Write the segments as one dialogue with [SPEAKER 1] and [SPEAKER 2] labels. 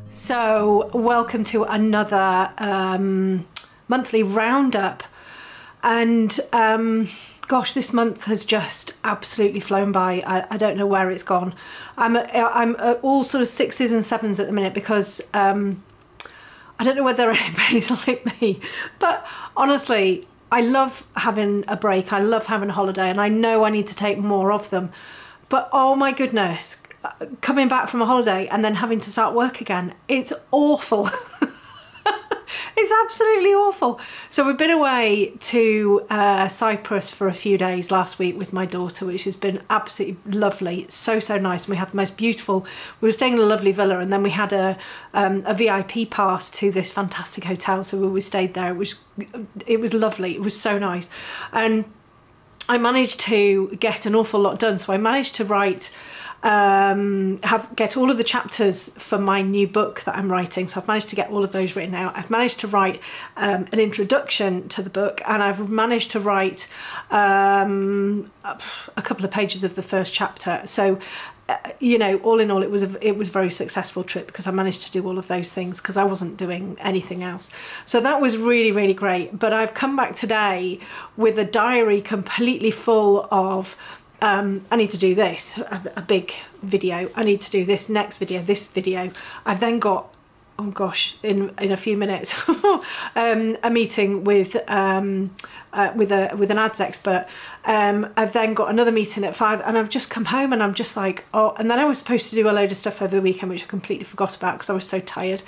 [SPEAKER 1] So welcome to another monthly roundup, and gosh, this month has just absolutely flown by. I don't know where it's gone. I'm at all sort of 6s and 7s at the minute because I don't know whether anybody's like me, but honestly I love having a break, I love having a holiday, and I know I need to take more of them, but oh my goodness, coming back from a holiday and then having to start work again, it's awful. It's absolutely awful. So we've been away to Cyprus for a few days last week with my daughter, which has been absolutely lovely. So nice. And we had the most beautiful, we were staying in a lovely villa, and then we had a VIP pass to this fantastic hotel, so we stayed there. It was lovely. It was so nice. And I managed to get an awful lot done. So I managed to write get all of the chapters for my new book that I'm writing, so I've managed to get all of those written out. I've managed to write an introduction to the book, and I've managed to write a couple of pages of the first chapter. So you know, all in all, it was a very successful trip because I managed to do all of those things because I wasn't doing anything else. So that was really great. But I've come back today with a diary completely full of I need to do this, a big video, I need to do this next video, this video. I've then got, oh gosh, in a few minutes, a meeting with an ads expert. I've then got another meeting at 5, and I've just come home and I'm just like, oh, and then I was supposed to do a load of stuff over the weekend, which I completely forgot about because I was so tired.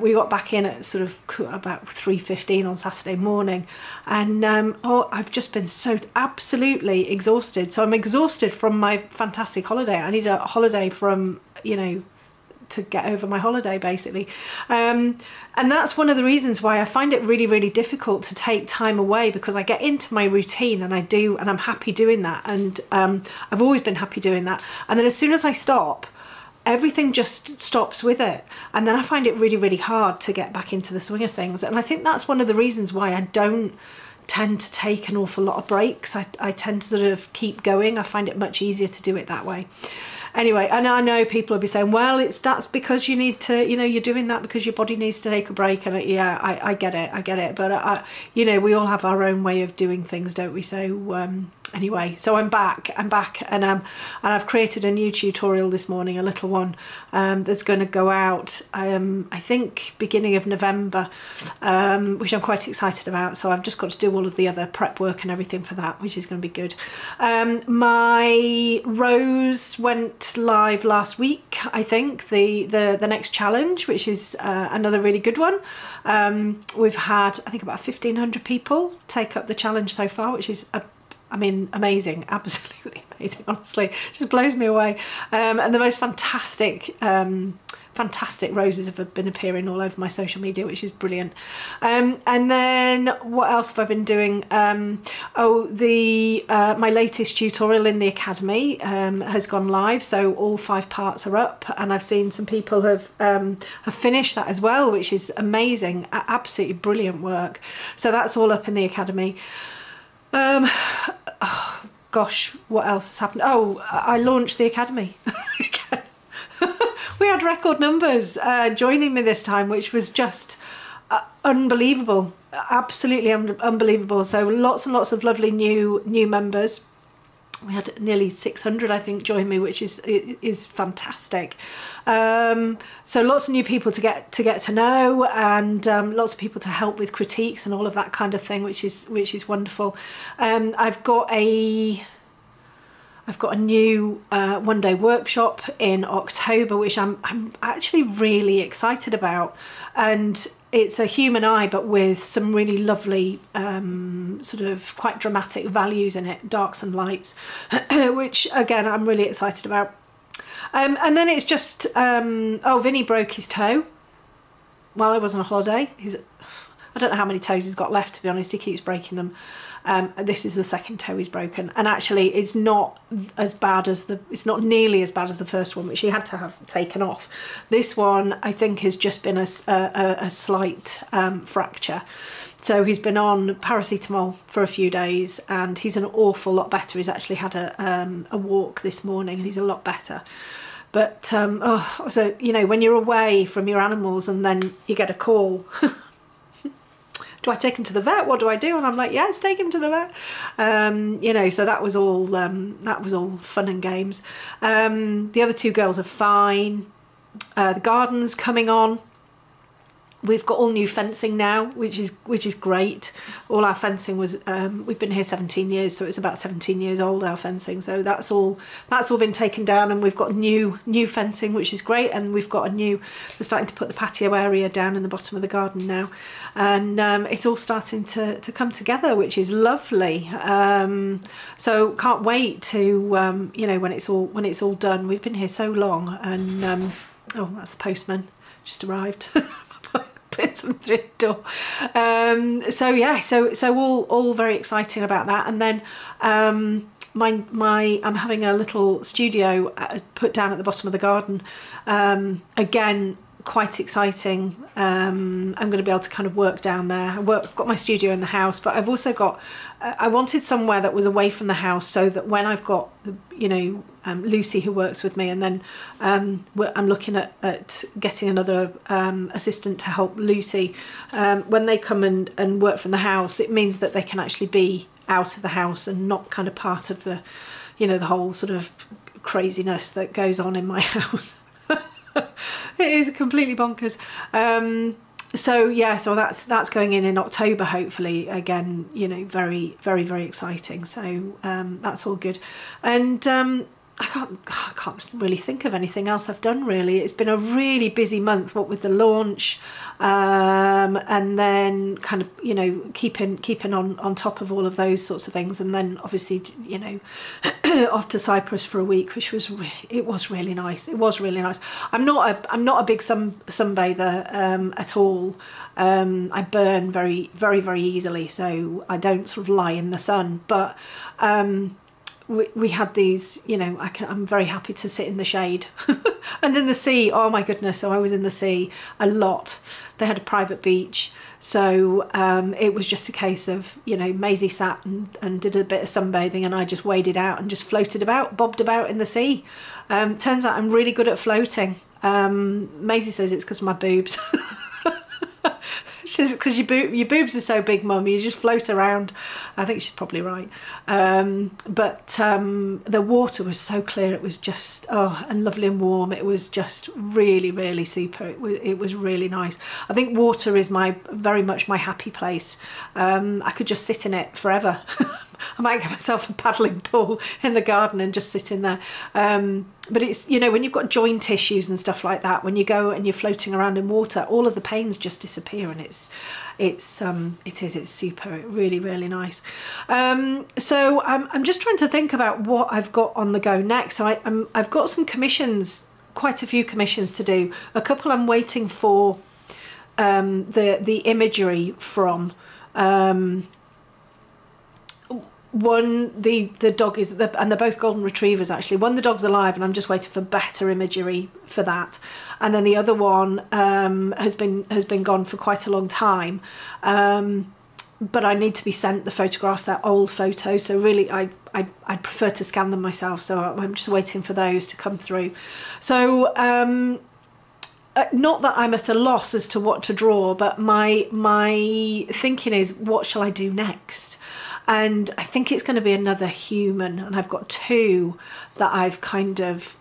[SPEAKER 1] We got back in at sort of about 3:15 on Saturday morning, and oh, I've just been so absolutely exhausted. So I'm exhausted from my fantastic holiday. I need a holiday from, you know, to get over my holiday basically, and that's one of the reasons why I find it really difficult to take time away, because I get into my routine and I'm happy doing that, and I've always been happy doing that, and then as soon as I stop, everything just stops with it, and then I find it really hard to get back into the swing of things. And I think that's one of the reasons why I don't tend to take an awful lot of breaks. I tend to sort of keep going. I find it much easier to do it that way. Anyway, and I know people will be saying, well, that's because you need to, you know, you're doing that because your body needs to take a break. And yeah, I get it. But, you know, we all have our own way of doing things, don't we? So anyway, so I'm back, and I've created a new tutorial this morning, a little one, that's going to go out, I think beginning of November, which I'm quite excited about. So I've just got to do all of the other prep work and everything for that, which is going to be good. My Rose went live last week, I think, the next challenge, which is another really good one. We've had, I think, about 1,500 people take up the challenge so far, which is I mean, amazing, absolutely amazing, honestly, it just blows me away. And the most fantastic roses have been appearing all over my social media, which is brilliant. And then what else have I been doing? My latest tutorial in the Academy has gone live, so all 5 parts are up, and I've seen some people have finished that as well, which is amazing, absolutely brilliant work. So that's all up in the Academy. Oh, gosh, what else has happened? Oh, I launched the Academy. We had record numbers joining me this time, which was just unbelievable, absolutely unbelievable. So lots and lots of lovely new members. We had nearly 600, I think, join me, which is fantastic. So lots of new people to get to know, and lots of people to help with critiques and all of that kind of thing, which is wonderful. I've got a new one-day workshop in October, which I'm actually really excited about, and it's a human eye, but with some really lovely sort of quite dramatic values in it, darks and lights, which again I'm really excited about. And then it's just oh, Vinny broke his toe while I was on a holiday. I don't know how many toes he's got left, to be honest. He keeps breaking them. This is the second toe he's broken, and actually it's not as bad as it's not nearly as bad as the first one, which he had to have taken off. This one, I think, has just been a slight fracture. So he's been on paracetamol for a few days, and he's an awful lot better. He's actually had a walk this morning, and he's a lot better. But so you know, when you're away from your animals and then you get a call, do I take him to the vet? What do I do? And I'm like, yes, take him to the vet. You know, so that was all fun and games. The other two girls are fine. The garden's coming on. We've got all new fencing now, which is great. All our fencing was we've been here 17 years, so it's about 17 years old, our fencing. So that's all been taken down, and we've got new fencing, which is great. And we've got we're starting to put the patio area down in the bottom of the garden now, and it's all starting to come together, which is lovely. So can't wait to you know, when it's all done. We've been here so long, and oh, that's the postman just arrived. Put some through the door. So yeah, so all very exciting about that. And then I'm having a little studio put down at the bottom of the garden. Again, quite exciting. I'm going to be able to kind of work down there. I've got my studio in the house, but I've also got, I wanted somewhere that was away from the house, so that when I've got, you know, Lucy who works with me, and then I'm looking at getting another assistant to help Lucy. When they come and work from the house, it means that they can actually be out of the house and not kind of part of the, you know, the whole sort of craziness that goes on in my house. It is completely bonkers. So yeah, so that's going in October, hopefully. Again, you know, very, very, very exciting. So that's all good. And I can't really think of anything else I've done, really. It's been a really busy month, what with the launch, and then kind of, you know, keeping on top of all of those sorts of things, and then obviously, you know, off to Cyprus for a week, which was really nice. It was really nice. I'm not a big sunbather at all. I burn very, very, very easily, so I don't sort of lie in the sun, but we had these, you know, I'm very happy to sit in the shade. And in the sea, oh my goodness, so I was in the sea a lot. They had a private beach, so it was just a case of, you know, Maisie sat and did a bit of sunbathing, and I just waded out and just floated about, bobbed about in the sea. Turns out I'm really good at floating. Maisie says it's because of my boobs. She says, because your boobs are so big, Mum, you just float around. I think she's probably right. But the water was so clear. It was just, oh, and lovely and warm. It was just really, really super. It was really nice. I think water is very much my happy place. I could just sit in it forever. I might get myself a paddling pool in the garden and just sit in there. But it's, you know, when you've got joint issues and stuff like that, when you go and you're floating around in water, all of the pains just disappear, and it's super, really, really nice. So I'm just trying to think about what I've got on the go next. So I've got some commissions, quite a few commissions to do. A couple I'm waiting for the imagery from. One, the dog is, and they're both golden retrievers actually. One, the dog's alive, and I'm just waiting for better imagery for that. And then the other one has been gone for quite a long time. But I need to be sent the photographs, they're old photos. So really, I'd prefer to scan them myself. So I'm just waiting for those to come through. So not that I'm at a loss as to what to draw, but my thinking is, what shall I do next? And I think it's going to be another human, and I've got two that I've kind of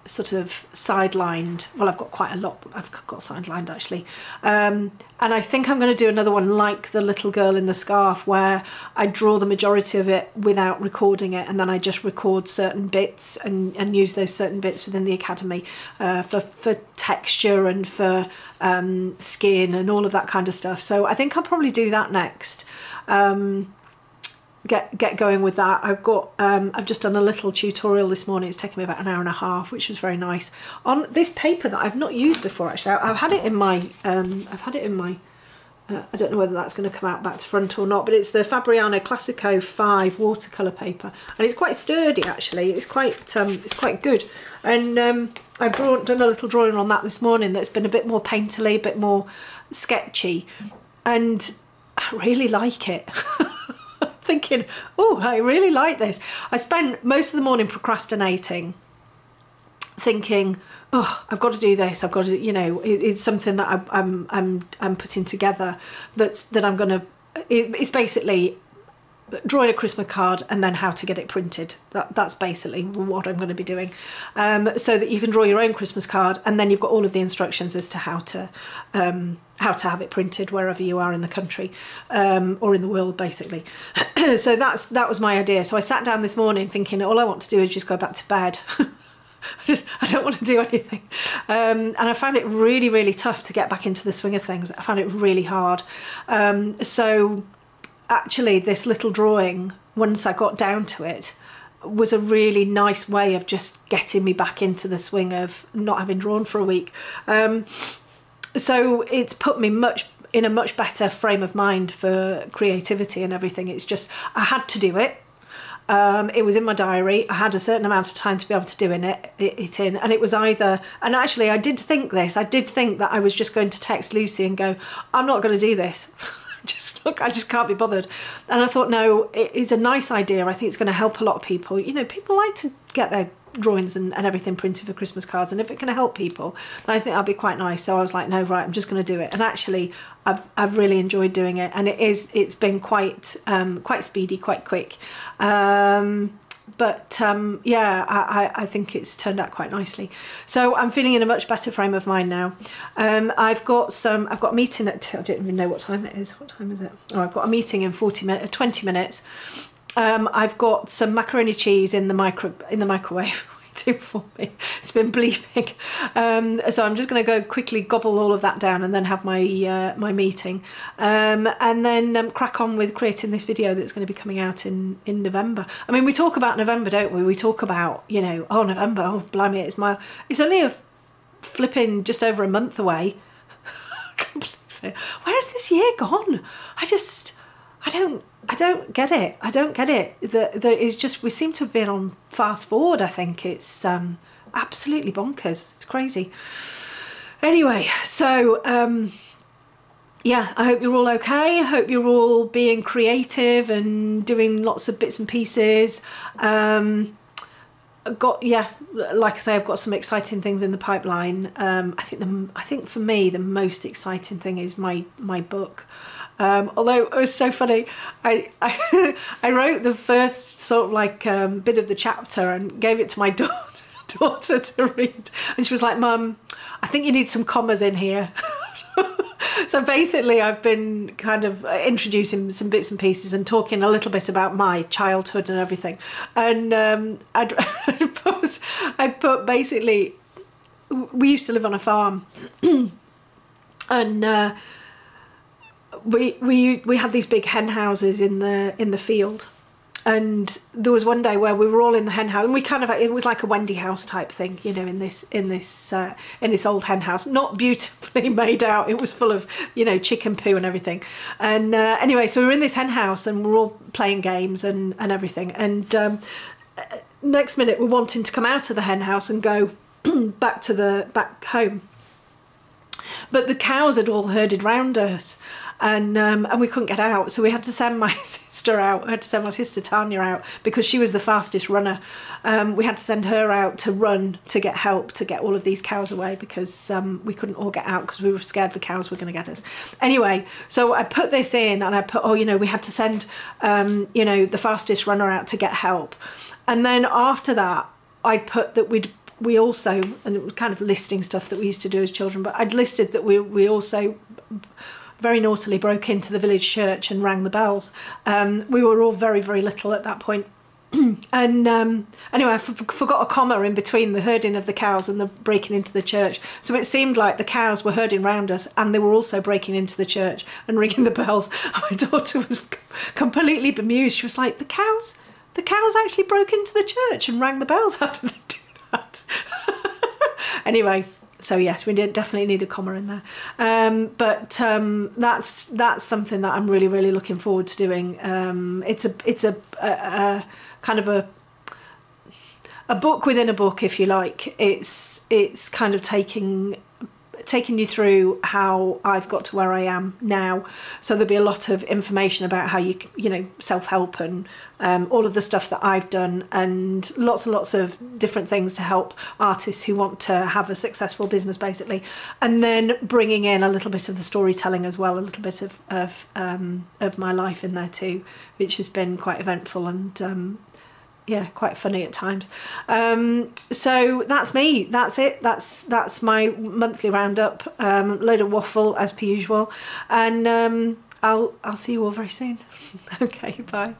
[SPEAKER 1] sort of sidelined. Well, I've got quite a lot I've got sidelined actually, and I think I'm going to do another one like the little girl in the scarf, where I draw the majority of it without recording it, and then I just record certain bits and use those certain bits within the academy for texture and for skin and all of that kind of stuff. So I think I'll probably do that next. Get going with that. I've just done a little tutorial this morning. It's taken me about an hour and a half, which was very nice, on this paper that I've not used before actually. I've had it in my I don't know whether that's going to come out back to front or not, but it's the Fabriano Classico 5 watercolour paper, and it's quite sturdy actually. It's quite good, and I've done a little drawing on that this morning that's been a bit more painterly, a bit more sketchy, and I really like it. Thinking, oh, I really like this. I spent most of the morning procrastinating, thinking, oh, I've got to do this. I've got to, you know, it's something that I'm putting together. That I'm going to. It's basically drawing a Christmas card and then how to get it printed. That's basically what I'm going to be doing, so that you can draw your own Christmas card, and then you've got all of the instructions as to how to have it printed wherever you are in the country, or in the world, basically. So that was my idea. So I sat down this morning thinking, all I want to do is just go back to bed. I don't want to do anything, and I found it really, really tough to get back into the swing of things. I found it really hard. So actually, this little drawing, once I got down to it, was a really nice way of just getting me back into the swing of not having drawn for a week. So it's put me in a much better frame of mind for creativity and everything. It's just, I had to do it. It was in my diary. I had a certain amount of time to be able to do it in, and it was either, and actually I did think that I was just going to text Lucy and go, I'm not going to do this. I just can't be bothered. And I thought, no, it's a nice idea. I think it's going to help a lot of people. You know, people like to get their drawings and everything printed for Christmas cards, and if it can help people, then I think that'll be quite nice. So I was like, no, right, I'm just going to do it. And actually I've really enjoyed doing it, and it's been quite speedy, quite quick. Yeah, I think it's turned out quite nicely. So I'm feeling in a much better frame of mind now. I've got a meeting at, I don't even know what time it is. What time is it? Oh, I've got a meeting in 20 minutes. I've got some macaroni cheese in the microwave waiting for me. It's been bleeping. So I'm just going to go quickly gobble all of that down and then have my my meeting, and then crack on with creating this video that's going to be coming out in November. I mean, we talk about November, don't we? We talk about, you know, oh, November, oh blimey, it's only a flipping just over a month away. Where has this year gone? I don't get it. I don't get it. It's just, we seem to have been on fast forward. I think it's absolutely bonkers. It's crazy. Anyway, so yeah, I hope you're all okay. I hope you're all being creative and doing lots of bits and pieces. Like I say, I've got some exciting things in the pipeline. I think for me the most exciting thing is my book. Although it was so funny, I wrote the first sort of like bit of the chapter and gave it to my daughter to read, and she was like, "Mum, I think you need some commas in here." So basically I've been kind of introducing some bits and pieces and talking a little bit about my childhood and everything, and I'd put basically, we used to live on a farm, and we had these big hen houses in the field, and there was one day where we were all in the hen house, and it was like a Wendy house type thing, you know, in this old hen house, not beautifully made out. It was full of, you know, chicken poo and everything. And anyway, so we were in this hen house and we're all playing games and everything, and next minute we're wanting to come out of the hen house and go back home, but the cows had all herded round us. And we couldn't get out, so we had to send my sister out. I had to send my sister Tanya out because she was the fastest runner. We had to send her out to run to get help to get all of these cows away, because we couldn't all get out because we were scared the cows were going to get us. Anyway, so I put this in, and I put, oh, you know, we had to send you know, the fastest runner out to get help. And then after that, I put that we also, and it was kind of listing stuff that we used to do as children, but I'd listed that we also very naughtily broke into the village church and rang the bells. We were all very, very little at that point. And anyway, I forgot a comma in between the herding of the cows and the breaking into the church. So it seemed like the cows were herding round us, and they were also breaking into the church and ringing the bells. And my daughter was completely bemused. She was like, the cows actually broke into the church and rang the bells. How did they do that? Anyway, so yes, we definitely need a comma in there. But that's something that I'm really, really looking forward to doing. It's a kind of a book within a book, if you like. It's kind of taking taking you through how I've got to where I am now. So there'll be a lot of information about how you know, self-help and all of the stuff that I've done, and lots of different things to help artists who want to have a successful business, basically. And then bringing in a little bit of the storytelling as well, a little bit of my life in there too, which has been quite eventful and yeah, quite funny at times. So that's me. That's it. That's my monthly roundup. Load of waffle as per usual, and I'll see you all very soon. Okay, bye.